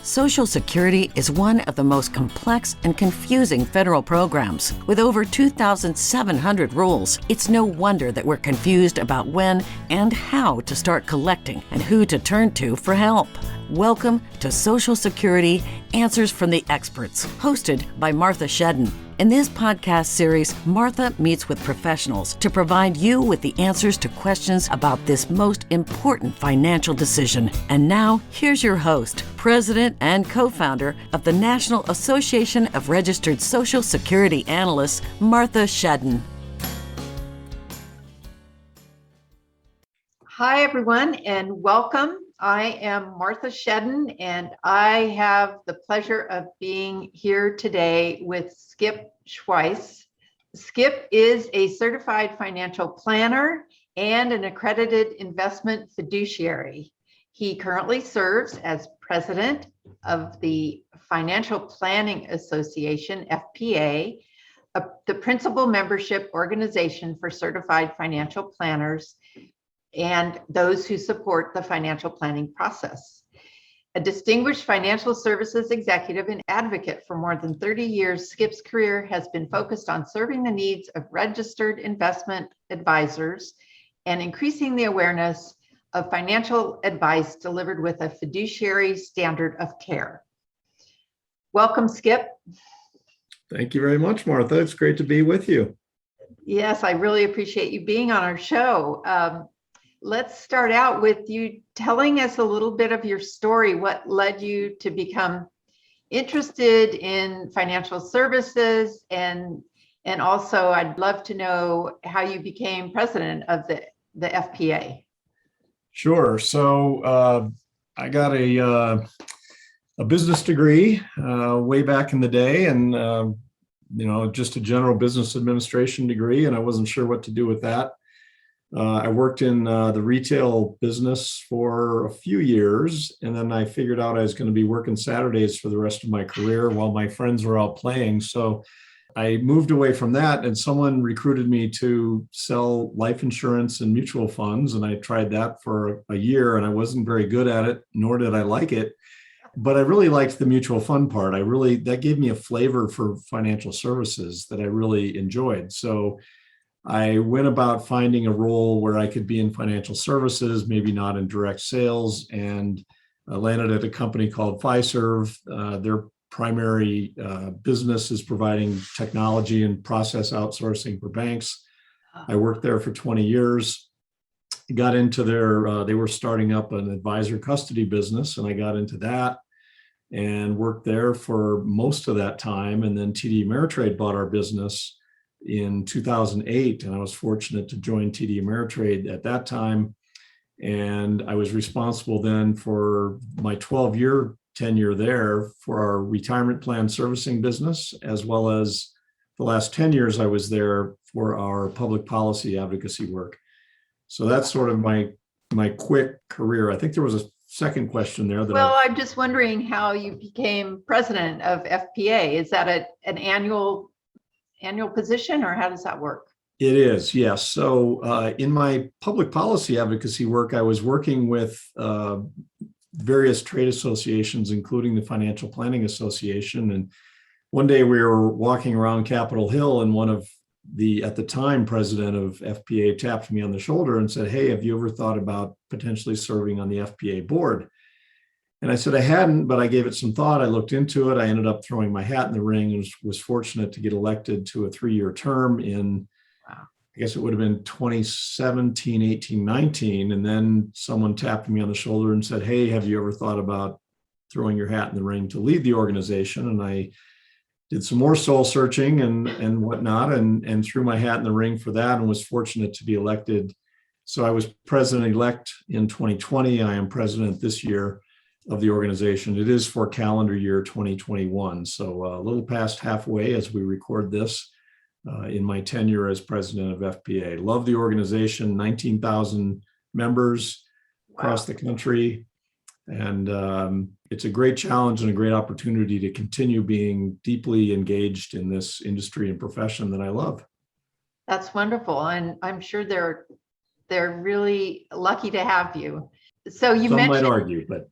Social Security is one of the most complex and confusing federal programs. With over 2,700 rules, it's no wonder that we're confused about when and how to start collecting and who to turn to for help. Welcome to Social Security Answers from the Experts, hosted by Martha Shedden. In this podcast series, Martha meets with professionals to provide you with the answers to questions about this most important financial decision. And now, here's your host, President and co-founder of the National Association of Registered Social Security Analysts, Martha Shedden. Hi, everyone, and welcome. I am Martha Shedden, and I have the pleasure of being here today with Skip Schweiss. Skip is a certified financial planner and an accredited investment fiduciary. He currently serves as president of the Financial Planning Association, FPA, the principal membership organization for certified financial planners and those who support the financial planning process. A distinguished financial services executive and advocate for more than 30 years, Skip's career has been focused on serving the needs of registered investment advisors and increasing the awareness of financial advice delivered with a fiduciary standard of care. Welcome, Skip. Thank you very much, Martha. It's great to be with you. Yes, I really appreciate you being on our show. Let's start out with you telling us a little bit of your story. What led you to become interested in financial services? And also, I'd love to know how you became president of the FPA. Sure. So I got a business degree way back in the day, and just a general business administration degree, and I wasn't sure what to do with that. I worked in the retail business for a few years, and then I figured out I was going to be working Saturdays for the rest of my career while my friends were out playing. So I moved away from that, and someone recruited me to sell life insurance and mutual funds, and I tried that for a year, and I wasn't very good at it, nor did I like it. But I really liked the mutual fund part. That gave me a flavor for financial services that I really enjoyed. So I went about finding a role where I could be in financial services, maybe not in direct sales, and landed at a company called Fiserv. Their primary business is providing technology and process outsourcing for banks. I worked there for 20 years, got into they were starting up an advisor custody business, and I got into that and worked there for most of that time. And then TD Ameritrade bought our business in 2008, and I was fortunate to join TD Ameritrade at that time. And I was responsible then for my 12-year tenure there for our retirement plan servicing business, as well as the last 10 years I was there for our public policy advocacy work. So that's sort of my quick career. I think there was a second question there. I'm just wondering how you became president of FPA. Is that an annual position, or how does that work? It is, yes. So in my public policy advocacy work, I was working with various trade associations, including the Financial Planning Association. And one day we were walking around Capitol Hill, and one of at the time, president of FPA tapped me on the shoulder and said, "Hey, have you ever thought about potentially serving on the FPA board?" And I said I hadn't, but I gave it some thought. I looked into it. I ended up throwing my hat in the ring and was fortunate to get elected to a 3-year term in, I guess it would have been 2017, 18, 19. And then someone tapped me on the shoulder and said, "Hey, have you ever thought about throwing your hat in the ring to lead the organization?" And I did some more soul searching and whatnot, and threw my hat in the ring for that, and was fortunate to be elected. So I was president-elect in 2020. I am president this year of the organization. It is for calendar year 2021. So a little past halfway as we record this in my tenure as president of FPA. Love the organization, 19,000 members across the country. And it's a great challenge and a great opportunity to continue being deeply engaged in this industry and profession that I love. That's wonderful. And I'm sure they're really lucky to have you. So you Some mentioned, might argue, but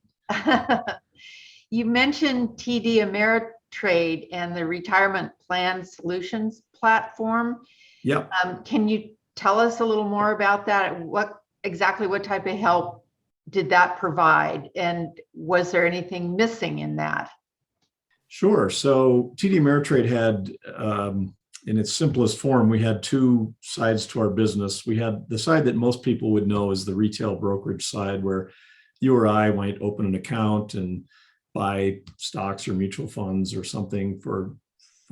You mentioned TD Ameritrade and the Retirement Plan Solutions platform. Yep. Can you tell us a little more about that? What type of help did that provide? And was there anything missing in that? Sure. So TD Ameritrade had, in its simplest form, we had two sides to our business. We had the side that most people would know is the retail brokerage side, where you or I might open an account and buy stocks or mutual funds or something for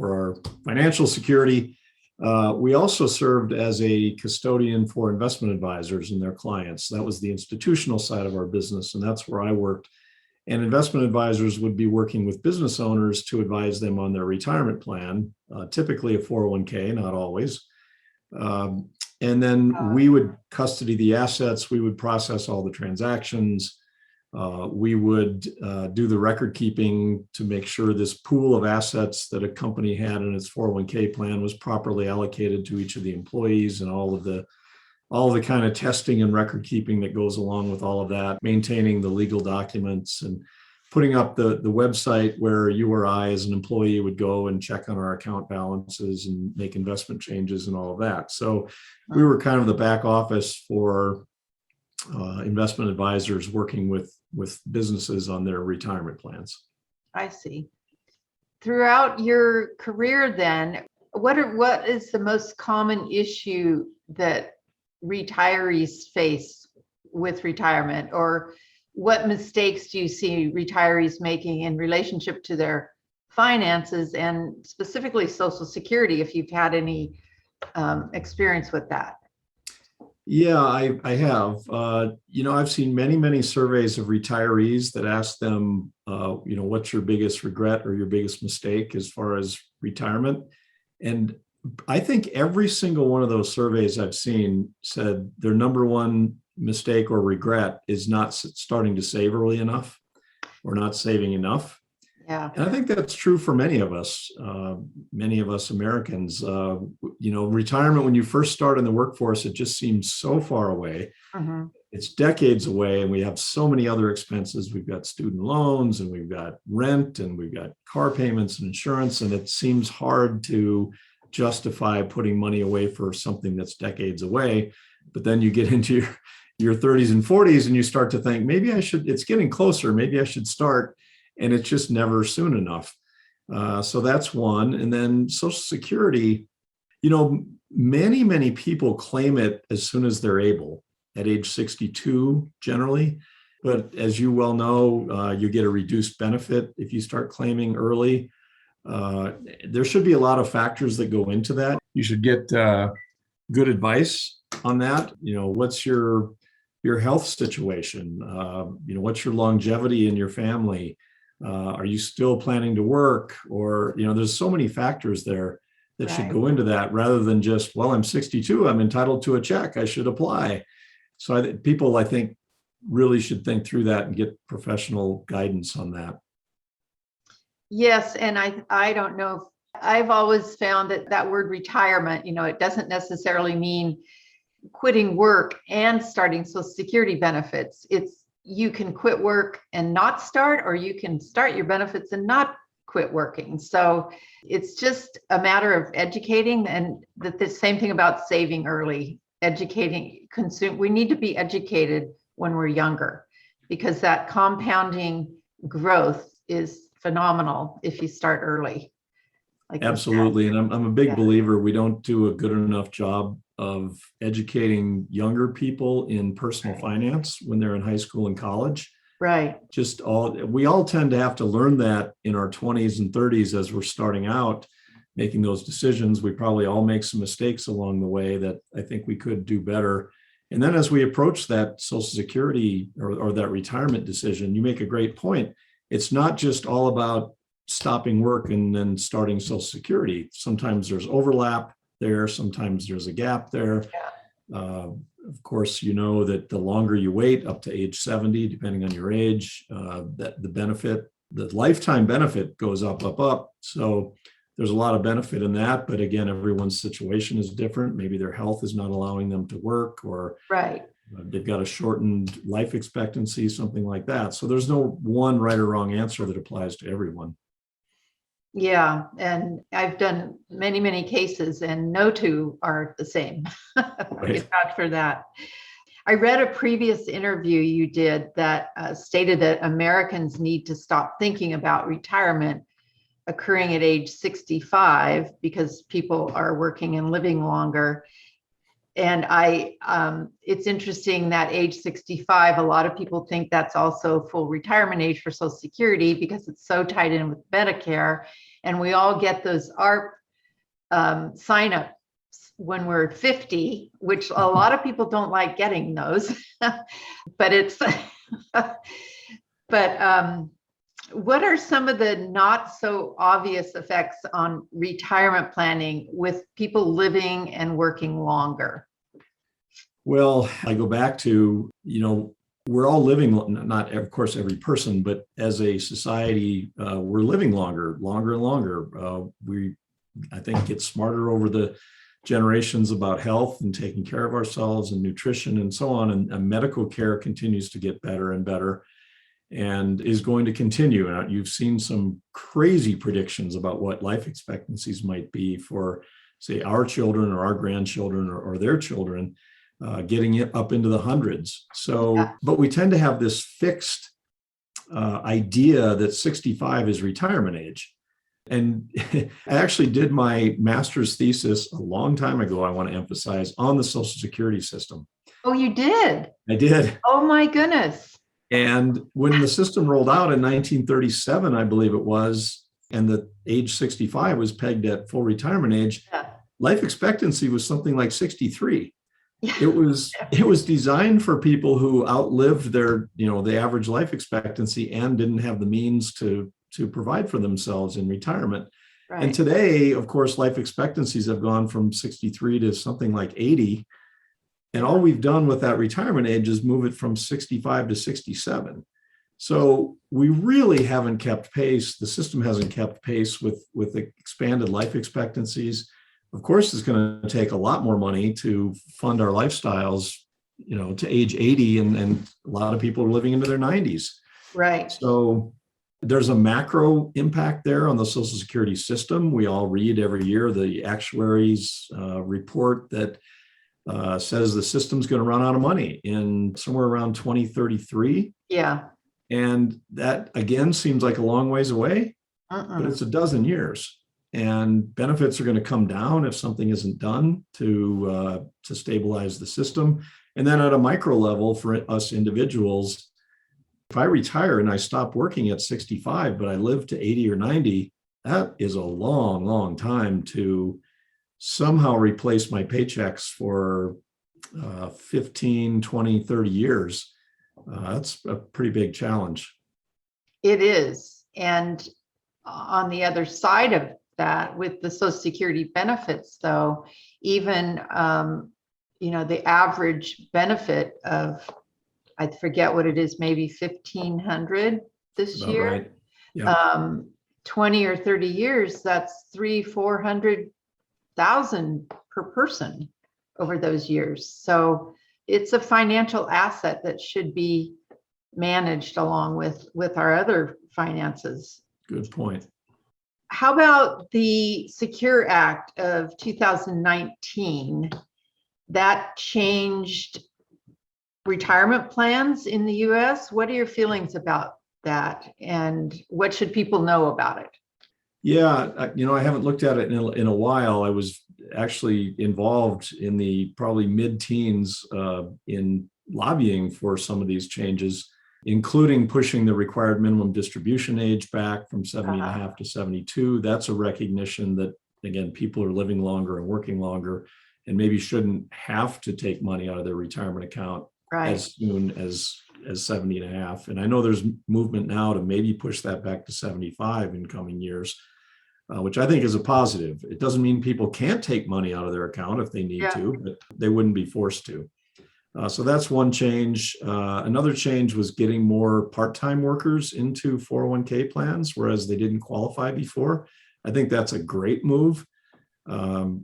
our financial security. We also served as a custodian for investment advisors and their clients. That was the institutional side of our business, and that's where I worked. And investment advisors would be working with business owners to advise them on their retirement plan, typically a 401k, not always. And then we would custody the assets. We would process all the transactions. We would do the record keeping to make sure this pool of assets that a company had in its 401k plan was properly allocated to each of the employees, and all of the kind of testing and record keeping that goes along with all of that, maintaining the legal documents and putting up the website where you or I as an employee would go and check on our account balances and make investment changes and all of that. So we were kind of the back office for investment advisors working with businesses on their retirement plans. I see. Throughout your career then, what is the most common issue that retirees face with retirement, or what mistakes do you see retirees making in relationship to their finances, and specifically Social Security, if you've had any experience with that? Yeah, I have. I've seen many surveys of retirees that ask them, what's your biggest regret or your biggest mistake as far as retirement? And I think every single one of those surveys I've seen said their number one mistake or regret is not starting to save early enough or not saving enough. Yeah. And I think that's true for many of us Americans. Retirement, when you first start in the workforce, it just seems so far away. Mm-hmm. It's decades away, and we have so many other expenses. We've got student loans, and we've got rent, and we've got car payments and insurance, and it seems hard to justify putting money away for something that's decades away. But then you get into your 30s and 40s and you start to think, maybe it's getting closer, maybe I should start. And it's just never soon enough. So that's one. And then Social Security, many people claim it as soon as they're able, at age 62 generally. But as you well know, you get a reduced benefit if you start claiming early. There should be a lot of factors that go into that. You should get good advice on that. What's your health situation? What's your longevity in your family? Are you still planning to work? Or, there's so many factors there that Right. should go into that, rather than just, well, I'm 62, I'm entitled to a check, I should apply. So people, I think, really should think through that and get professional guidance on that. Yes, and I don't know if I've always found that word retirement, it doesn't necessarily mean quitting work and starting Social Security benefits. You can quit work and not start, or you can start your benefits and not quit working. So it's just a matter of educating, and the same thing about saving early, we need to be educated when we're younger, because that compounding growth is phenomenal if you start early. Absolutely. And I'm a big believer we don't do a good enough job of educating younger people in personal finance when they're in high school and college. Right. We all tend to have to learn that in our 20s and 30s as we're starting out making those decisions. We probably all make some mistakes along the way that I think we could do better. And then as we approach that Social Security or that retirement decision, you make a great point. It's not just all about stopping work and then starting Social Security. Sometimes there's overlap there. Sometimes there's a gap there. Yeah. Of course, that the longer you wait, up to age 70, depending on your age, that the lifetime benefit goes up. So there's a lot of benefit in that. But again, everyone's situation is different. Maybe their health is not allowing them to work, or Right. They've got a shortened life expectancy, something like that. So there's no one right or wrong answer that applies to everyone. Yeah, and I've done many, many cases, and no two are the same. I Right. can vouch for that. I read a previous interview you did that stated that Americans need to stop thinking about retirement occurring at age 65 because people are working and living longer. And it's interesting that age 65, a lot of people think that's also full retirement age for Social Security because it's so tied in with Medicare. And we all get those ARP sign-ups when we're 50, which a lot of people don't like getting those, but it's, but what are some of the not so obvious effects on retirement planning with people living and working longer? Well, I go back to, we're all living, not of course every person, but as a society, we're living longer and longer. I think, get smarter over the generations about health and taking care of ourselves and nutrition and so on. And medical care continues to get better and better and is going to continue. And you've seen some crazy predictions about what life expectancies might be for, say, our children or our grandchildren or their children, getting it up into the hundreds. So, Yeah. But we tend to have this fixed idea that 65 is retirement age. And I actually did my master's thesis a long time ago, I want to emphasize, on the Social Security system. Oh, you did? I did. Oh my goodness. And when the system rolled out in 1937, I believe it was, and the age 65 was pegged at full retirement age, Yeah. life expectancy was something like 63. Yeah. It was designed for people who outlived their, the average life expectancy and didn't have the means to provide for themselves in retirement. Right. And today, of course, life expectancies have gone from 63 to something like 80. And all we've done with that retirement age is move it from 65 to 67. So we really haven't kept pace. The system hasn't kept pace with the expanded life expectancies. Of course, it's going to take a lot more money to fund our lifestyles, to age 80, and a lot of people are living into their 90s. Right. So there's a macro impact there on the Social Security system. We all read every year the actuaries' report that says the system's going to run out of money in somewhere around 2033. Yeah. And that, again, seems like a long ways away, but it's a dozen years. And benefits are going to come down if something isn't done to stabilize the system. And then at a micro level for us individuals, if I retire and I stop working at 65, but I live to 80 or 90, that is a long, long time to somehow replace my paychecks for 15, 20, 30 years. That's a pretty big challenge. It is. And on the other side of that, with the Social Security benefits, though, even, the average benefit of, I forget what it is, maybe 1,500 this About year. right. Yeah. 20 or 30 years, that's 300,000-400,000 per person over those years. So it's a financial asset that should be managed along with our other finances. Good point. How about the Secure Act of 2019? That changed retirement plans in the US. What are your feelings about that? And what should people know about it? Yeah, I haven't looked at it in a while. I was actually involved in the probably mid-teens in lobbying for some of these changes, including pushing the required minimum distribution age back from 70 and a half to 72. That's a recognition that, again, people are living longer and working longer and maybe shouldn't have to take money out of their retirement account as soon as 70 and a half. And I know there's movement now to maybe push that back to 75 in coming years, which I think is a positive. It doesn't mean people can't take money out of their account if they need to, but they wouldn't be forced to. So that's one change. Another change was getting more part-time workers into 401k plans, whereas they didn't qualify before. I think that's a great move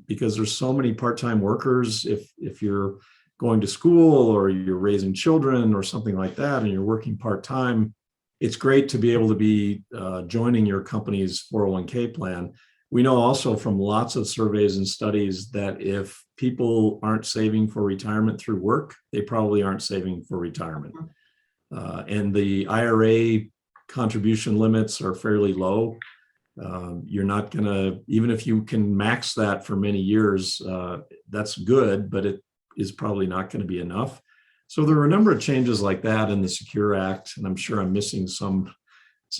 because there's so many part-time workers. If you're going to school or you're raising children or something like that, and you're working part-time, it's great to be able to be joining your company's 401k plan. We know also from lots of surveys and studies that if people aren't saving for retirement through work, they probably aren't saving for retirement. And the IRA contribution limits are fairly low. You're not going to, even if you can max that for many years, that's good, but it is probably not going to be enough. So there are a number of changes like that in the Secure Act, and I'm sure I'm missing some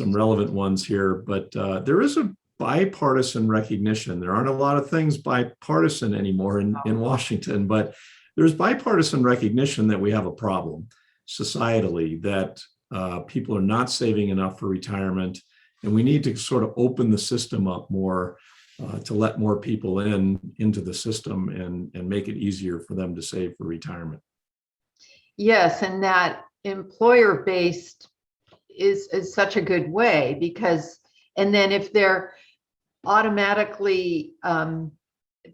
relevant ones here, but there is a bipartisan recognition. There aren't a lot of things bipartisan anymore in Washington, but there's bipartisan recognition that we have a problem societally, that people are not saving enough for retirement, and we need to sort of open the system up more to let more people into the system and make it easier for them to save for retirement. Yes, and that employer-based is such a good way, because, and then if they're automatically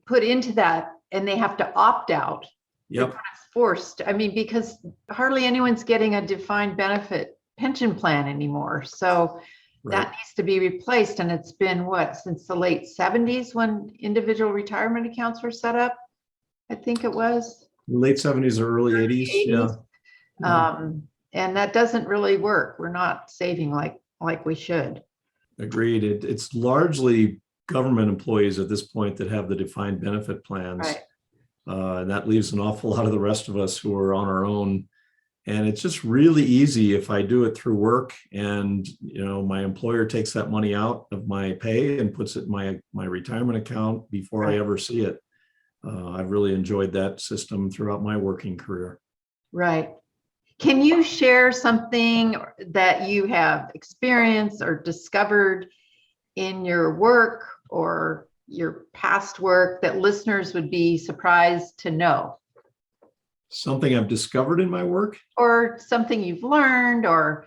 put into that and they have to opt out, Yep. it's forced. I mean, because hardly anyone's getting a defined benefit pension plan anymore. So that needs to be replaced. And it's been what, since the late 70s when individual retirement accounts were set up? I think it was. Late 70s or early 80s. Yeah. And that doesn't really work. We're not saving like we should. Agreed. It's largely government employees at this point that have the defined benefit plans. Right. And that leaves an awful lot of the rest of us who are on our own. And it's just really easy if I do it through work and, my employer takes that money out of my pay and puts it in my retirement account before I ever see it. I've really enjoyed that system throughout my working career. Right. Can you share something that you have experienced or discovered in your work or your past work that listeners would be surprised to know? Something I've discovered in my work? Or something you've learned, or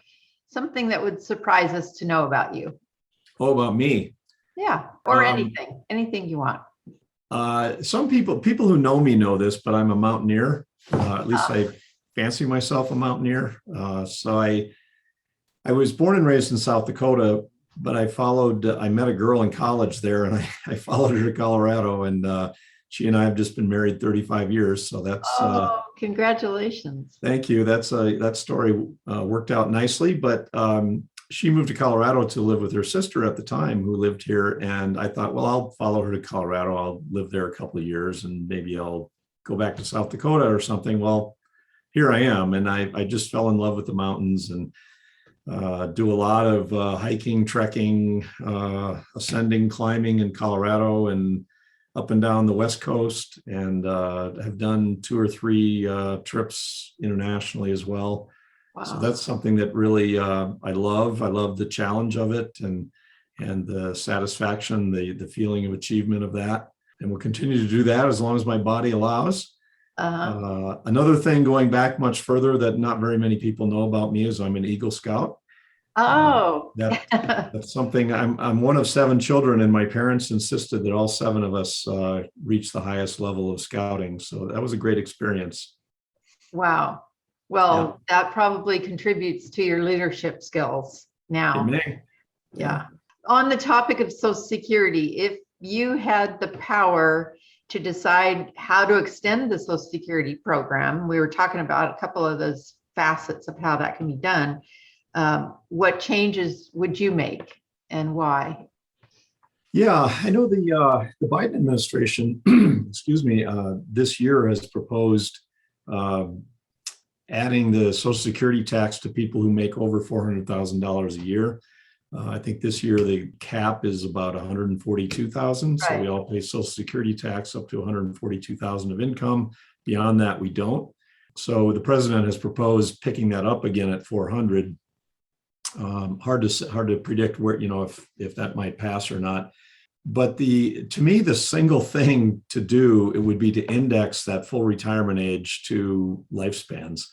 something that would surprise us to know about you? Oh, about me? Yeah, or anything you want. Some people who know me know this, but I'm a mountaineer. At least I fancy myself a mountaineer. So I was born and raised in South Dakota, but I met a girl in college there, and I followed her to Colorado, and she and I have just been married 35 years. So that's congratulations. Thank you. That story worked out nicely, but she moved to Colorado to live with her sister at the time, who lived here. And I thought, well, I'll follow her to Colorado. I'll live there a couple of years and maybe I'll go back to South Dakota or something. Well, here I am. And I just fell in love with the mountains and do a lot of hiking, trekking, ascending, climbing in Colorado and up and down the West Coast, and have done 2 or 3 trips internationally as well. Wow. So that's something that really I love. I love the challenge of it and the satisfaction, the feeling of achievement of that. And we'll continue to do that as long as my body allows. Another thing going back much further that not very many people know about me is I'm an Eagle Scout. That's something. I'm one of 7 children, and my parents insisted that all 7 of us reach the highest level of scouting. So that was a great experience. Wow. Well, that probably contributes to your leadership skills now. It may. Yeah. On the topic of Social Security, if you had the power to decide how to extend the Social Security program, we were talking about a couple of those facets of how that can be done. What changes would you make and why? Yeah, I know the Biden administration, excuse me, this year has proposed adding the Social Security tax to people who make over $400,000 a year. I think this year the cap is about $142,000. So we all pay Social Security tax up to $142,000 of income. Beyond that, we don't. So the president has proposed picking that up again at $400,000. Hard to predict where, if that might pass or not. But to me, the single thing to do, it would be to index that full retirement age to lifespans.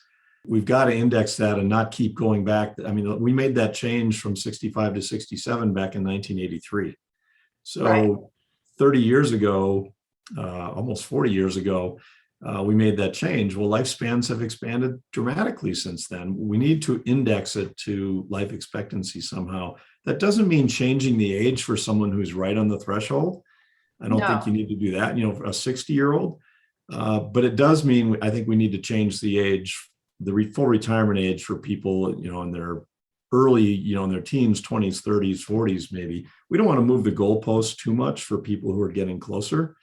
We've got to index that and not keep going back. I mean, we made that change from 65 to 67 back in 1983. So 30 years ago, almost 40 years ago, we made that change. Well, lifespans have expanded dramatically since then. We need to index it to life expectancy somehow. That doesn't mean changing the age for someone who's right on the threshold. I don't think you need to do that, for a 60-year-old. But it does mean, I think we need to change the age, the full retirement age for people, in their early, in their teens, 20s, 30s, 40s, maybe. We don't want to move the goalposts too much for people who are getting closer.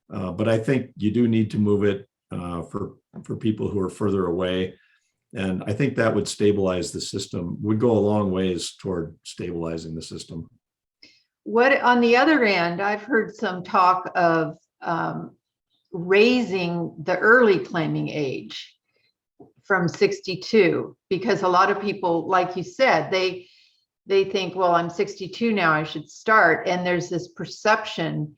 But I think you do need to move it for people who are further away. And I think that would stabilize the system, would go a long ways toward stabilizing the system. What, on the other end, I've heard some talk of raising the early claiming age from 62, because a lot of people, like you said, they think, well, I'm 62 now, I should start. And there's this perception.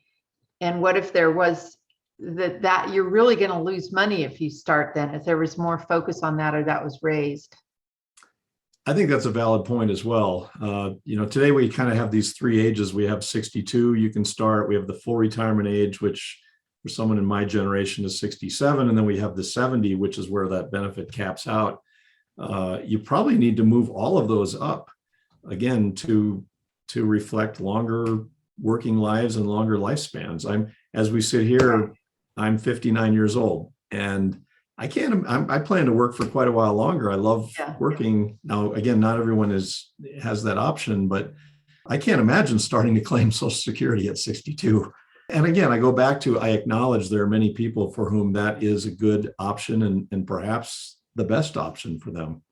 And what if there was that you're really going to lose money if you start then, if there was more focus on that, or that was raised? I think that's a valid point as well. Today we kind of have these three ages. We have 62, you can start. We have the full retirement age, which for someone in my generation is 67. And then we have the 70, which is where that benefit caps out. You probably need to move all of those up again to reflect longer working lives and longer lifespans. As we sit here, I'm 59 years old, and I plan to work for quite a while longer. I love working. Now, again, not everyone has that option, but I can't imagine starting to claim Social Security at 62. And again, I go back to, I acknowledge there are many people for whom that is a good option and perhaps the best option for them.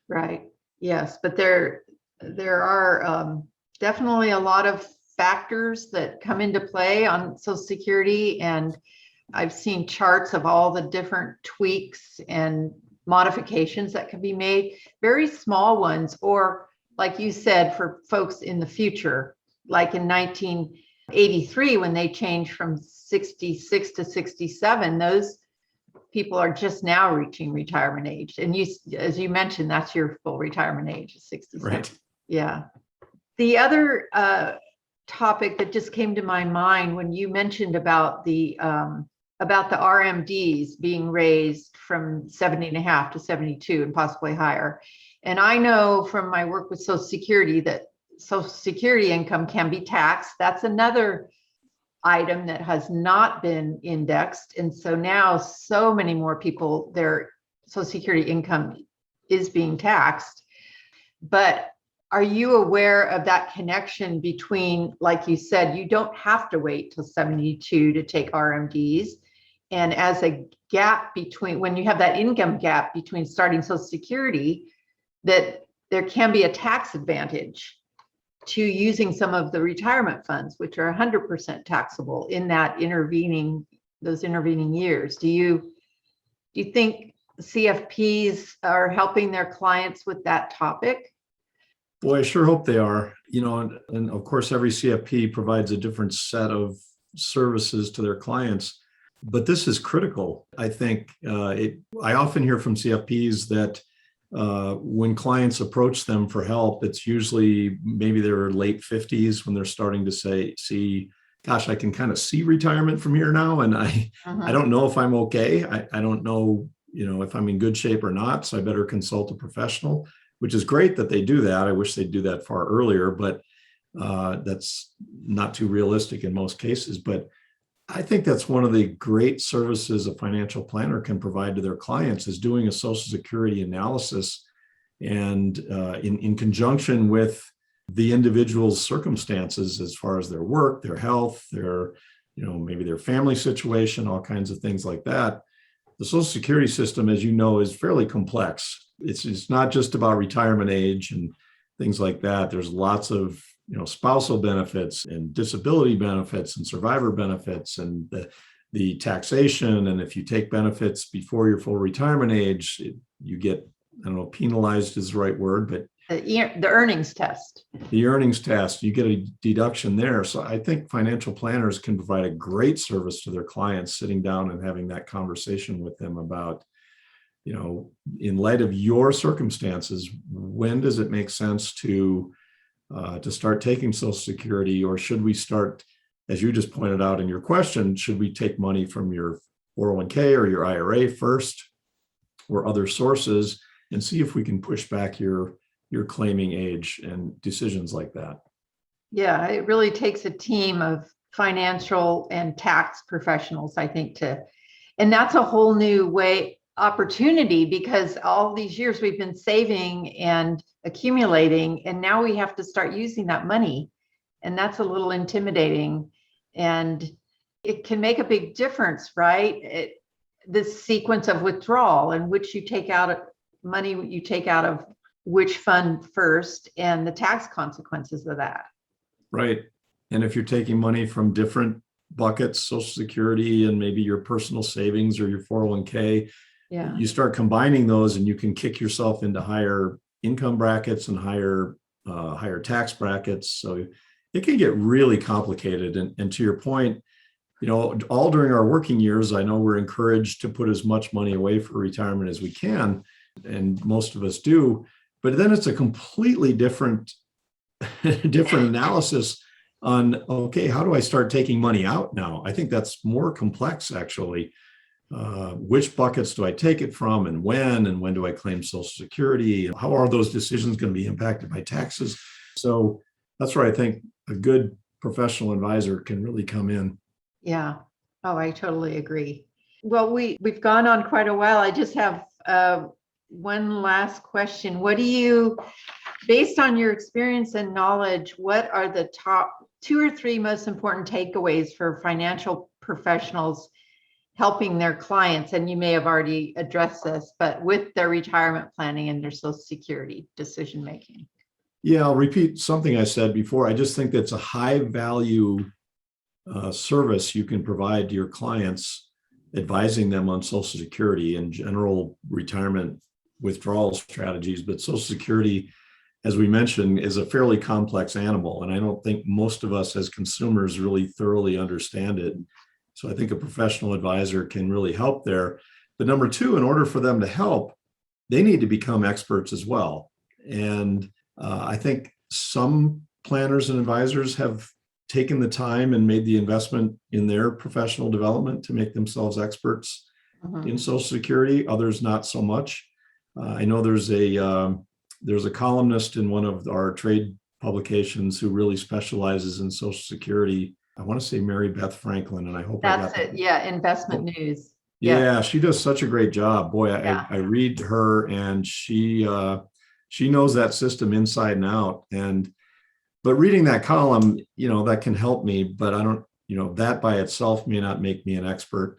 Right. Yes. But there are definitely a lot of factors that come into play on Social Security. And I've seen charts of all the different tweaks and modifications that can be made, very small ones, or like you said, for folks in the future, like in 1983, when they changed from 66 to 67, those people are just now reaching retirement age. And as you mentioned, that's your full retirement age, 67. Right. Yeah. The other topic that just came to my mind when you mentioned about the RMDs being raised from 70.5 to 72 and possibly higher. And I know from my work with Social Security that Social Security income can be taxed. That's another item that has not been indexed. And so now so many more people, their Social Security income is being taxed. But are you aware of that connection between, like you said, you don't have to wait till 72 to take RMDs. And as a gap between, when you have that income gap between starting Social Security, that there can be a tax advantage to using some of the retirement funds, which are 100% taxable in that those intervening years. Do you think CFPs are helping their clients with that topic? Boy, I sure hope they are. And of course, every CFP provides a different set of services to their clients, but this is critical. I think I often hear from CFPs that when clients approach them for help, it's usually maybe their late 50s when they're starting to see, gosh, I can kind of see retirement from here now. And I don't know if I'm okay. I don't know, if I'm in good shape or not. So I better consult a professional, which is great that they do that. I wish they'd do that far earlier, but that's not too realistic in most cases. But I think that's one of the great services a financial planner can provide to their clients, is doing a Social Security analysis, and in conjunction with the individual's circumstances as far as their work, their health, their, maybe their family situation, all kinds of things like that. The Social Security system, as you know, is fairly complex. It's not just about retirement age and things like that. There's lots of spousal benefits and disability benefits and survivor benefits and the taxation. And if you take benefits before your full retirement age, you get, I don't know, penalized is the right word, but the earnings test. The earnings test, you get a deduction there. So I think financial planners can provide a great service to their clients, sitting down and having that conversation with them about, in light of your circumstances, when does it make sense to start taking Social Security, or should we start, as you just pointed out in your question, should we take money from your 401k or your IRA first or other sources and see if we can push back your claiming age and decisions like that. Yeah, it really takes a team of financial and tax professionals, I think, and that's a whole new opportunity, because all these years we've been saving and accumulating, and now we have to start using that money. And that's a little intimidating, and it can make a big difference, right? This sequence of withdrawal and which you take out of money, you take out of which fund first, and the tax consequences of that. Right. And if you're taking money from different buckets, Social Security and maybe your personal savings or your 401k, yeah, you start combining those and you can kick yourself into higher income brackets and higher tax brackets. So it can get really complicated. And to your point, all during our working years, I know we're encouraged to put as much money away for retirement as we can, and most of us do. But then it's a completely different analysis on, okay, how do I start taking money out now? I think that's more complex, actually. Which buckets do I take it from, and when do I claim Social Security? How are those decisions going to be impacted by taxes? So that's where I think a good professional advisor can really come in. Yeah. Oh, I totally agree. Well, we've gone on quite a while. I just have one last question. Based on your experience and knowledge, what are the top 2 or 3 most important takeaways for financial professionals helping their clients? And you may have already addressed this, but with their retirement planning and their Social Security decision making. Yeah, I'll repeat something I said before. I just think that's a high value service you can provide to your clients, advising them on Social Security and general retirement withdrawal strategies. But Social Security, as we mentioned, is a fairly complex animal, and I don't think most of us as consumers really thoroughly understand it. So I think a professional advisor can really help there. But number 2, in order for them to help, they need to become experts as well. And I think some planners and advisors have taken the time and made the investment in their professional development to make themselves experts in Social Security. Others not so much. I know there's a columnist in one of our trade publications who really specializes in Social Security. I want to say Mary Beth Franklin, and I hope that's it. Yeah, Investment News. Yeah, she does such a great job. Boy, I read her, and she knows that system inside and out. But reading that column, that can help me, but I don't, that by itself may not make me an expert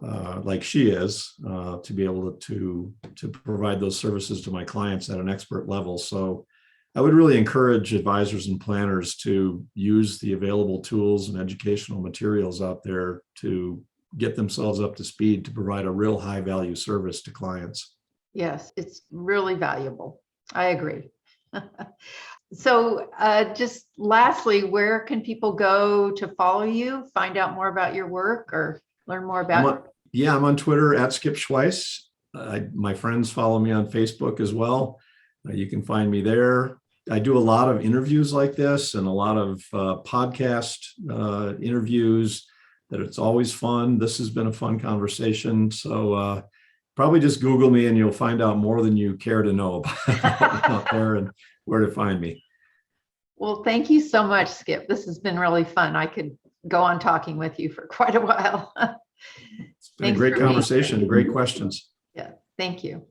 like she is to be able to provide those services to my clients at an expert level. So I would really encourage advisors and planners to use the available tools and educational materials out there to get themselves up to speed to provide a real high value service to clients. Yes, it's really valuable. I agree. So just lastly, where can people go to follow you, find out more about your work, or learn more about it? I'm on Twitter at Skip Schweiss. My friends follow me on Facebook as well. You can find me there. I do a lot of interviews like this and a lot of podcast interviews that it's always fun. This has been a fun conversation. So probably just Google me and you'll find out more than you care to know about out there and where to find me. Well, thank you so much, Skip. This has been really fun. I could go on talking with you for quite a while. It's been a great conversation, great questions. Yeah, thank you.